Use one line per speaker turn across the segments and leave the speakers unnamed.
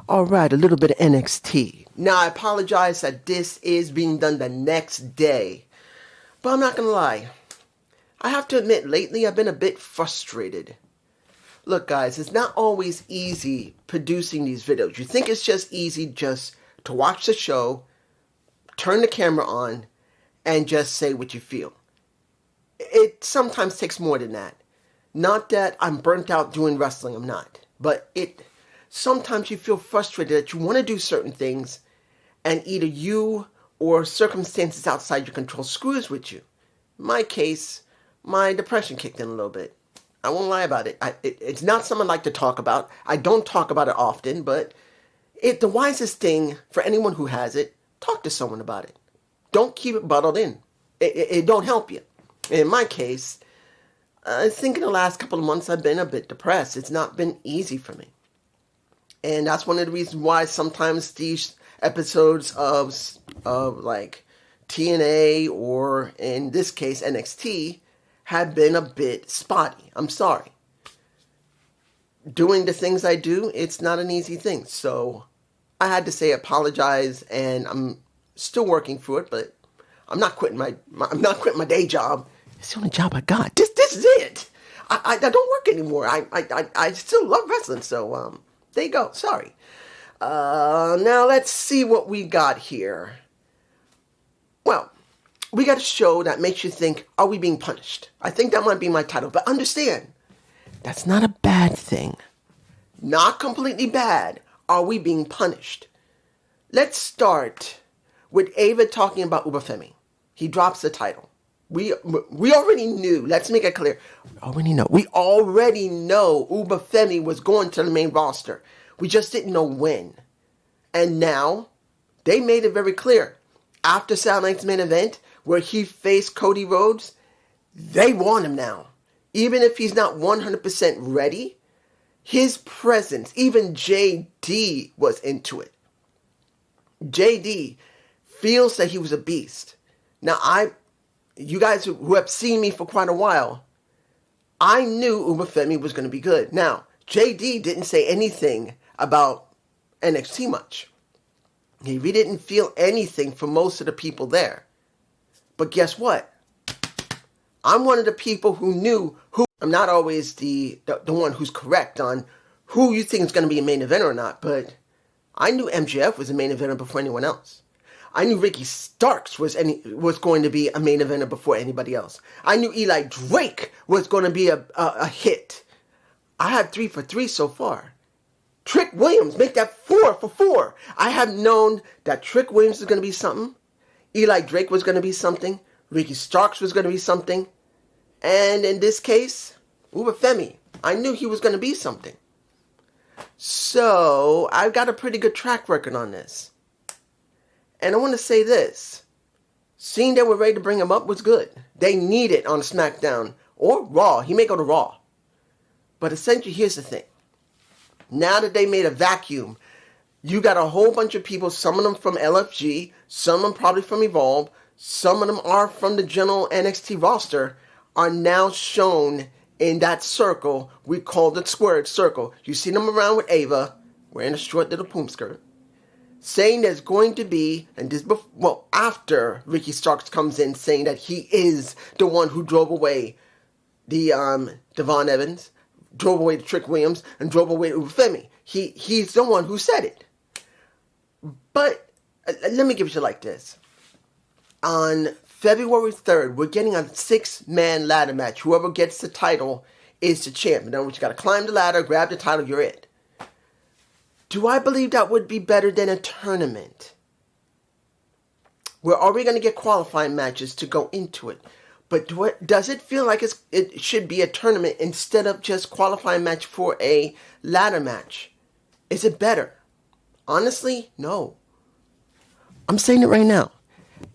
Alright, a little bit of NXT. Now, I apologize that this is being done the next day. But I'm not gonna lie. I have to admit, lately I've been a bit frustrated. Look, guys, it's not always easy producing these videos. You think it's just easy just to watch the show, turn the camera on, and just say what you feel. It sometimes takes more than that. Not that I'm burnt out doing wrestling, I'm not. But sometimes you feel frustrated that you want to do certain things and either you or circumstances outside your control screws with you. In my case, my depression kicked in a little bit. I won't lie about it. It's not something I like to talk about. I don't talk about it often, but the wisest thing for anyone who has it, talk to someone about it. Don't keep it bottled in. It don't help you. In my case, I think in the last couple of months I've been a bit depressed. It's not been easy for me. And that's one of the reasons why sometimes these episodes of like TNA or in this case NXT have been a bit spotty. I'm sorry. Doing the things I do, it's not an easy thing. So I had to say apologize, and I'm still working through it, but I'm not quitting my day job. It's the only job I got. This is it. I don't work anymore. I still love wrestling, so there you go. Sorry. Now let's see what we got here. Well, we got a show that makes you think, are we being punished? I think that might be my title, but understand, that's not a bad thing. Not completely bad. Are we being punished? Let's start with Ava talking about Ubafemi. He drops the title. We already knew. Let's make it clear. We already know Ubafemi was going to the main roster. We just didn't know when. And now, they made it very clear. After Saturday night's main event, where he faced Cody Rhodes, they want him now. Even if he's not 100% ready, his presence, even JD was into it. JD feels that he was a beast. Now, you guys who have seen me for quite a while, I knew Ubafemi was going to be good. Now, JD didn't say anything about NXT much. He really didn't feel anything from most of the people there. But guess what? I'm one of the people who knew who. I'm not always the one who's correct on who you think is going to be a main eventer or not, but I knew MJF was a main eventer before anyone else. I knew Ricky Starks was going to be a main eventer before anybody else. I knew Eli Drake was going to be a hit. I had 3 for 3 so far. Trick Williams, make that 4 for 4. I have known that Trick Williams is going to be something. Eli Drake was going to be something. Ricky Starks was going to be something. And in this case, Ubafemi. I knew he was going to be something. So, I've got a pretty good track record on this. And I want to say this. Seeing that we're ready to bring him up was good. They need it on SmackDown or Raw. He may go to Raw. But essentially, here's the thing. Now that they made a vacuum, you got a whole bunch of people, some of them from LFG, some of them probably from Evolve, some of them are from the general NXT roster, are now shown in that circle. We call it squared circle. You see them around with Ava, wearing a short little poom skirt, saying there's going to be, and this after Ricky Starks comes in saying that he is the one who drove away the Devon Evans, drove away the Trick Williams, and drove away Ubafemi. He's the one who said it. But let me give it to you like this. On February 3rd, we're getting a 6-man ladder match. Whoever gets the title is the champ. In other words, you got to climb the ladder, grab the title, you're it. Do I believe that would be better than a tournament? We're already going to get qualifying matches to go into it. But does it feel like it should be a tournament instead of just qualifying match for a ladder match? Is it better? Honestly, no. I'm saying it right now.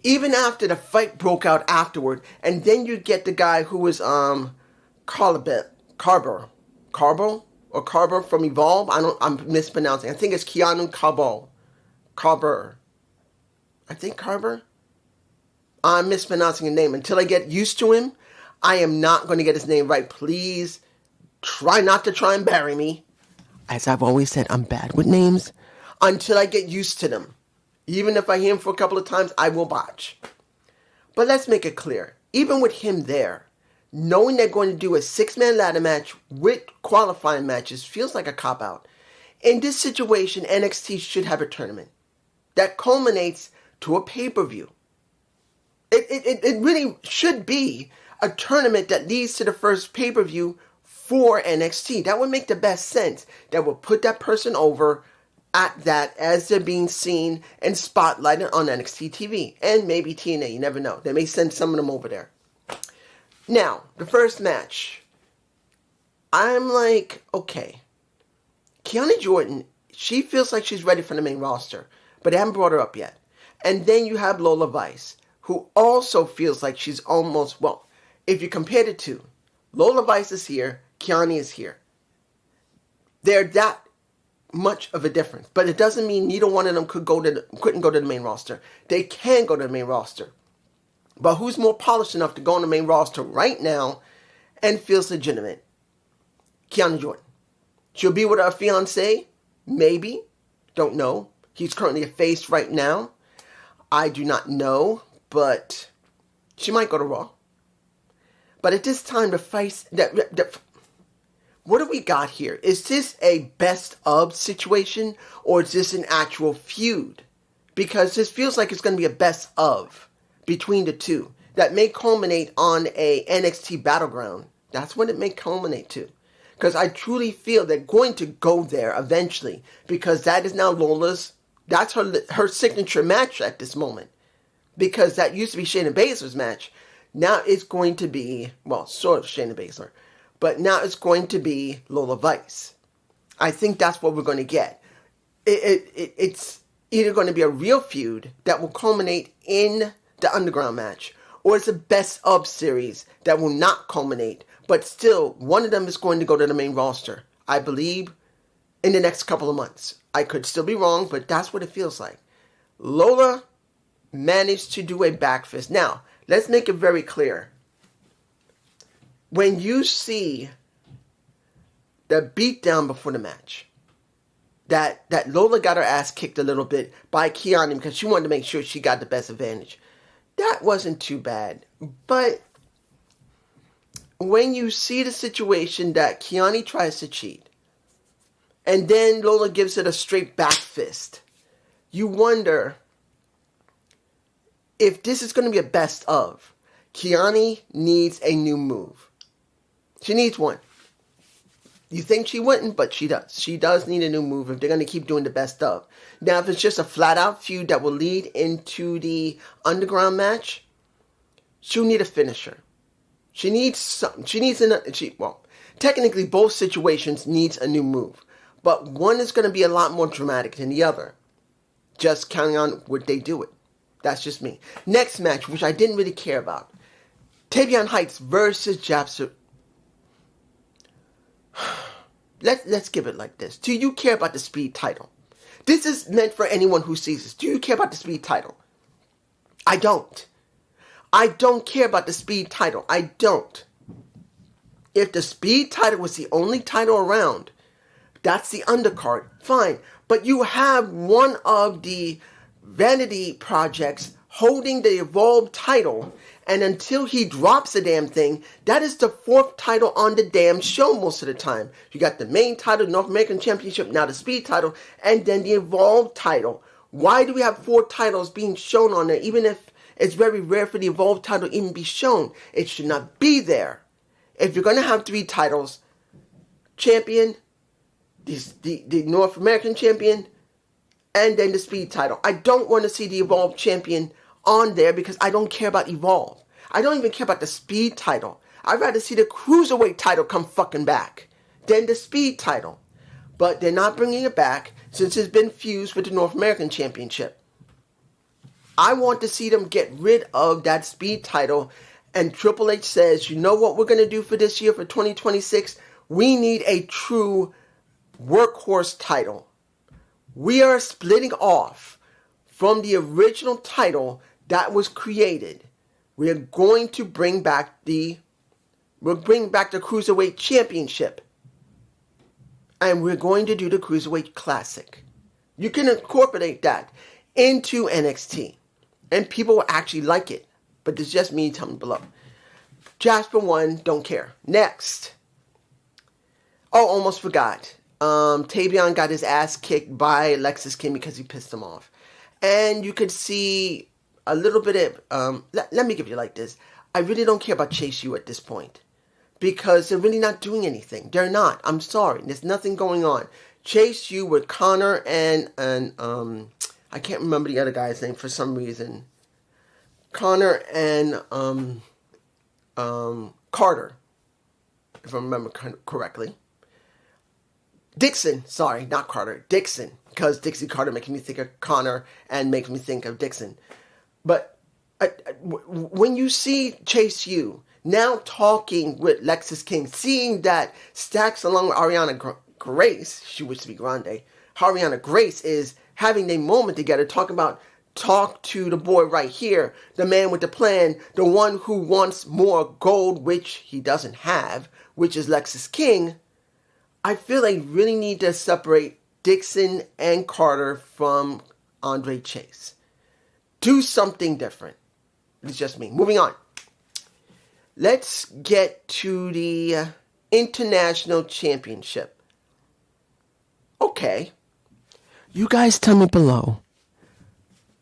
Even after the fight broke out afterward, and then you get the guy who was Carber from Evolve. I'm mispronouncing. I think it's Keanu Carber. I think Carber. I'm mispronouncing his name. Until I get used to him, I am not going to get his name right. Please try not to try and bury me. As I've always said, I'm bad with names. until I get used to them. Even if I hear him for a couple of times, I will watch. But let's make it clear. Even with him there, knowing they're going to do a 6-man ladder match with qualifying matches feels like a cop-out. In this situation, NXT should have a tournament that culminates to a pay-per-view. It really should be a tournament that leads to the first pay-per-view for NXT. That would make the best sense. That would put that person over at that as they're being seen and spotlighted on NXT TV. And maybe TNA, you never know. They may send some of them over there. Now, the first match. I'm like, okay. Kiana Jordan, she feels like she's ready for the main roster, but they haven't brought her up yet. And then you have Lola Vice, who also feels like she's almost, well, if you compare the two, Lola Vice is here, Kiana is here. They're that much of a difference, but it doesn't mean neither one of them couldn't go to the main roster. They can go to the main roster. But who's more polished enough to go on the main roster right now and feels legitimate? Kiana Jordan. She'll be with her fiancé? Maybe. Don't know. He's currently a face right now. I do not know, but she might go to Raw. But at this time, the face what do we got here? Is this a best of situation, or is this an actual feud? Because this feels like it's going to be a best of between the two that may culminate on a NXT Battleground. That's what it may culminate to. Because I truly feel they're going to go there eventually, because that is now Lola's, that's her signature match at this moment. Because that used to be Shayna Baszler's match. Now it's going to be, well, sort of Shayna Baszler. But now it's going to be Lola Vice. I think that's what we're going to get. It's either going to be a real feud that will culminate in the Underground match, or it's a best of series that will not culminate, but still one of them is going to go to the main roster, I believe, in the next couple of months. I could still be wrong, but that's what it feels like. Lola managed to do a back fist. Now, let's make it very clear. When you see the beatdown before the match, that Lola got her ass kicked a little bit by Kiana because she wanted to make sure she got the best advantage. That wasn't too bad. But when you see the situation that Kiana tries to cheat, and then Lola gives it a straight back fist, you wonder if this is going to be a best of. Kiana needs a new move. She needs one. You think she wouldn't, but she does. She does need a new move if they're going to keep doing the best of. Now, if it's just a flat-out feud that will lead into the Underground match, she'll need a finisher. She needs something. Technically, both situations needs a new move. But one is going to be a lot more dramatic than the other. Just counting on would they do it. That's just me. Next match, which I didn't really care about. Tavion Heights versus Japser. Let's give it like this. Do you care about the Speed title? This is meant for anyone who sees this. Do you care about the Speed title? I don't. I don't care about the Speed title. I don't. If the Speed title was the only title around, that's the undercard. Fine. But you have one of the vanity projects holding the Evolve title, and until he drops the damn thing, that is the fourth title on the damn show most of the time. You got the main title, North American Championship, now the Speed title, and then the Evolve title. Why do we have 4 titles being shown on there, even if it's very rare for the Evolve title to even be shown? It should not be there. If you're going to have 3 titles, champion, the North American champion, and then the Speed title. I don't want to see the Evolve champion on there because I don't care about Evolve. I don't even care about the Speed title. I'd rather see the Cruiserweight title come fucking back than the Speed title. But they're not bringing it back since it's been fused with the North American Championship. I want to see them get rid of that Speed title, and Triple H says, you know what we're going to do for this year, for 2026? We need a true workhorse title. We are splitting off from the original title that was created. We are going to bring back the Cruiserweight Championship. And we're going to do the Cruiserweight Classic. You can incorporate that into NXT, and people will actually like it. But it's just me. Tell me below. Jasper won. Don't care. Next. Oh, almost forgot. Tavion got his ass kicked by Lexis King because he pissed him off. And you could see a little bit of... let me give you like this. I really don't care about Chase U at this point. Because they're really not doing anything. They're not. I'm sorry. There's nothing going on. Chase U with Connor and I can't remember the other guy's name for some reason. Connor and Carter, if I remember correctly. Dixon, sorry, not Carter, Dixon, because Dixie Carter makes me think of Connor and makes me think of Dixon. But when you see Chase U now talking with Lexis King, seeing that Stacks along with Ariana Grace, she used to be Grande, Ariana Grace is having a moment together talking about talk to the boy right here, the man with the plan, the one who wants more gold, which he doesn't have, which is Lexis King. I feel they really need to separate Dixon and Carter from Andre Chase. Do something different. It's just me. Moving on. Let's get to the International Championship. Okay. You guys tell me below.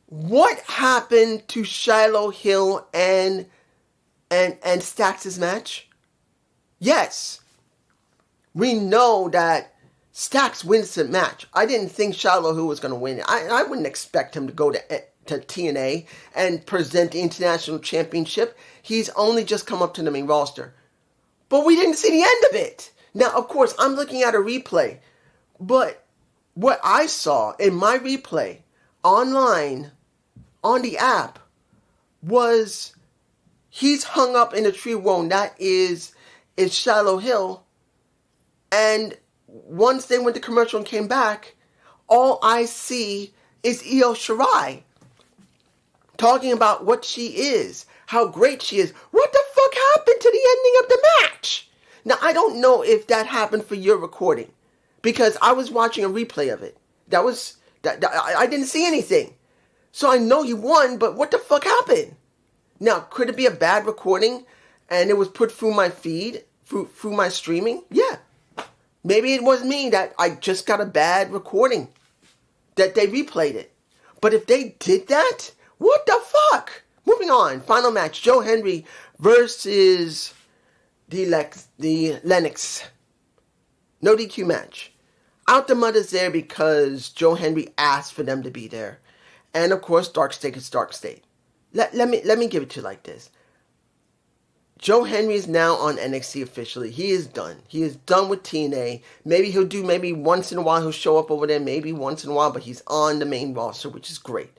What happened to Shiloh Hill and Stax' match? Yes. We know that Stax wins the match. I didn't think Shiloh Hill was going to win it. I wouldn't expect him to go to TNA and present the International Championship. He's only just come up to the main roster. But we didn't see the end of it. Now, of course, I'm looking at a replay. But what I saw in my replay online on the app was he's hung up in a tree wound. That is Shiloh Hill. And once they went to commercial and came back, all I see is Io Shirai talking about what she is, how great she is. What the fuck happened to the ending of the match? Now, I don't know if that happened for your recording, because I was watching a replay of it. I didn't see anything. So I know he won, but what the fuck happened? Now, could it be a bad recording and it was put through my feed, through my streaming? Yeah. Maybe it was me that I just got a bad recording, that they replayed it. But if they did that, what the fuck? Moving on. Final match. Joe Henry versus the Lennox. No DQ match. Out the Mud is there because Joe Henry asked for them to be there. And of course, Dark State is Dark State. Let me give it to you like this. Joe Henry is now on NXT officially. He is done. He is done with TNA. Maybe once in a while he'll show up over there, maybe once in a while, but he's on the main roster, which is great.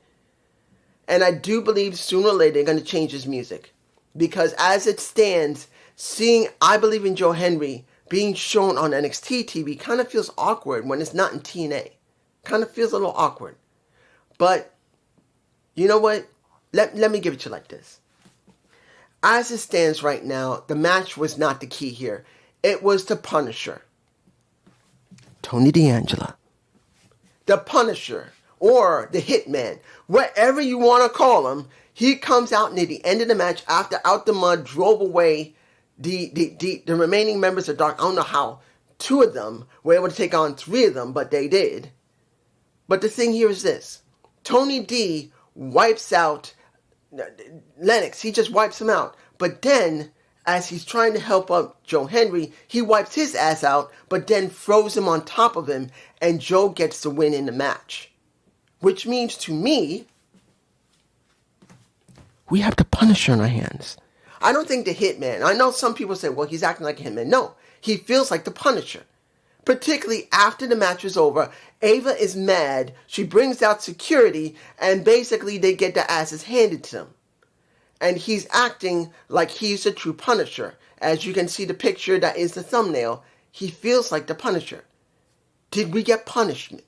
And I do believe sooner or later they're going to change his music. Because as it stands, seeing I Believe in Joe Henry being shown on NXT TV kind of feels awkward when it's not in TNA. Kind of feels a little awkward. But, you know what? Let me give it to you like this. As it stands right now, the match was not the key here. It was the Punisher. Tony D'Angelo. The Punisher, or the Hitman, whatever you want to call him, he comes out near the end of the match after Out the Mud drove away the remaining members of Dark. I don't know how 2 of them were able to take on 3 of them, but they did. But the thing here is this. Tony D wipes out Lennox. He just wipes him out. But then, as he's trying to help up Joe Henry, he wipes his ass out, but then throws him on top of him, and Joe gets the win in the match. Which means to me, we have the Punisher on our hands. I don't think the Hitman. I know some people say, well, he's acting like a Hitman. No, he feels like the Punisher. Particularly after the match is over, Ava is mad. She brings out security, and basically they get their asses handed to them. And he's acting like he's the true Punisher. As you can see the picture that is the thumbnail, he feels like the Punisher. Did we get punishment?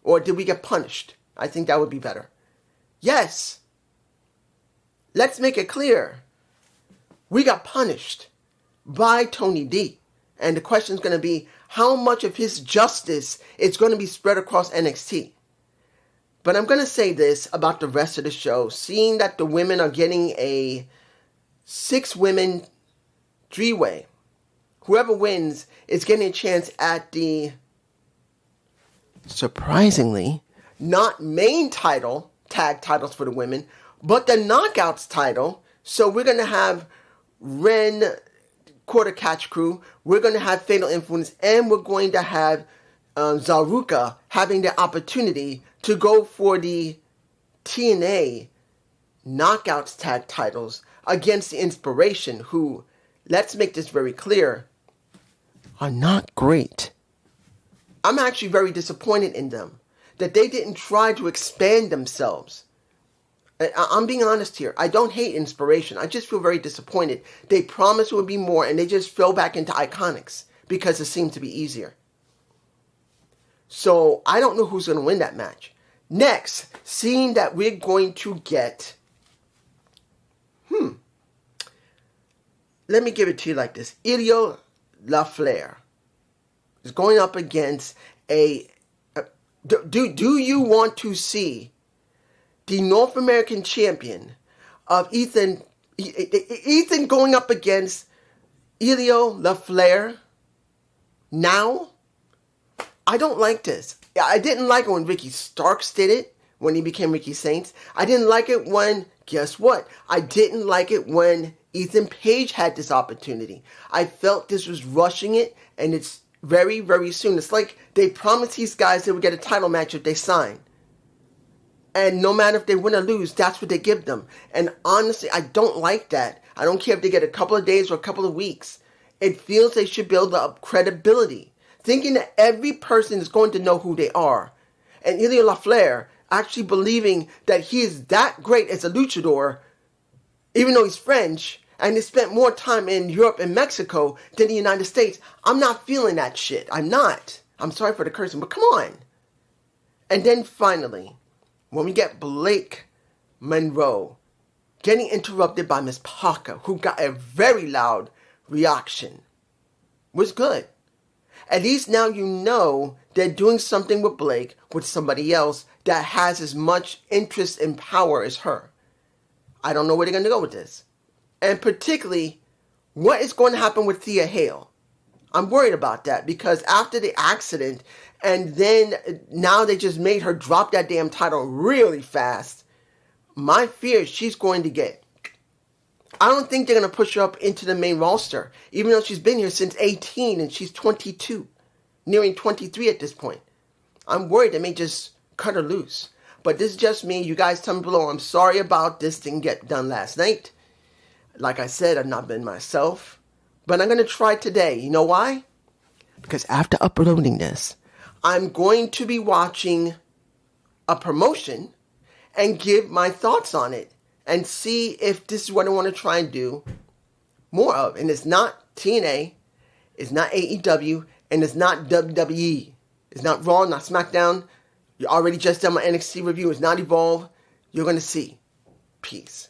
Or did we get punished? I think that would be better. Yes. Let's make it clear. We got punished by Tony D. And the question is going to be how much of his justice is going to be spread across NXT. But I'm going to say this about the rest of the show. Seeing that the women are getting a 6-women 3-way. Whoever wins is getting a chance at the, surprisingly, not main title, tag titles for the women, but the Knockouts title. So we're going to have Ren, Quarter Catch Crew, we're going to have Fatal Influence, and we're going to have Zaruka having the opportunity to go for the TNA Knockouts tag titles against the Inspiration, who, let's make this very clear, are not great. I'm actually very disappointed in them, that they didn't try to expand themselves. I'm being honest here. I don't hate Inspiration. I just feel very disappointed. They promised it would be more, and they just fell back into Iconics because it seemed to be easier. So I don't know who's going to win that match. Next, seeing that we're going to get... Let me give it to you like this. Ilio LaFleur is going up against a... Do you want to see the North American champion of Ethan going up against Ilio LaFleur now? I don't like this. I didn't like it when Ricky Starks did it, when he became Ricky Saints. I didn't like it when, guess what? I didn't like it when Ethan Page had this opportunity. I felt this was rushing it, and it's very, very soon. It's like they promised these guys they would get a title match if they sign. And no matter if they win or lose, that's what they give them. And honestly, I don't like that. I don't care if they get a couple of days or a couple of weeks. It feels they should build up credibility, thinking that every person is going to know who they are. And Ilio LaFleur actually believing that he is that great as a luchador, even though he's French, and he spent more time in Europe and Mexico than the United States. I'm not feeling that shit. I'm not. I'm sorry for the cursing, but come on. And then finally, when we get Blake Monroe getting interrupted by Miss Parker, who got a very loud reaction, was good. At least now you know they're doing something with Blake with somebody else that has as much interest and power as her. I don't know where they're going to go with this. And particularly, what is going to happen with Thea Hale? I'm worried about that because after the accident, and then now they just made her drop that damn title really fast, my fear is she's going to get... I don't think they're going to push her up into the main roster, even though she's been here since 18 and she's 22, nearing 23 at this point. I'm worried they may just cut her loose. But this is just me. You guys tell me below. I'm sorry about this didn't get done last night. Like I said, I've not been myself. But I'm going to try today. You know why? Because after uploading this, I'm going to be watching a promotion and give my thoughts on it and see if this is what I want to try and do more of. And it's not TNA, it's not AEW, and it's not WWE. It's not Raw, not SmackDown. You already just done my NXT review. It's not Evolve. You're going to see. Peace.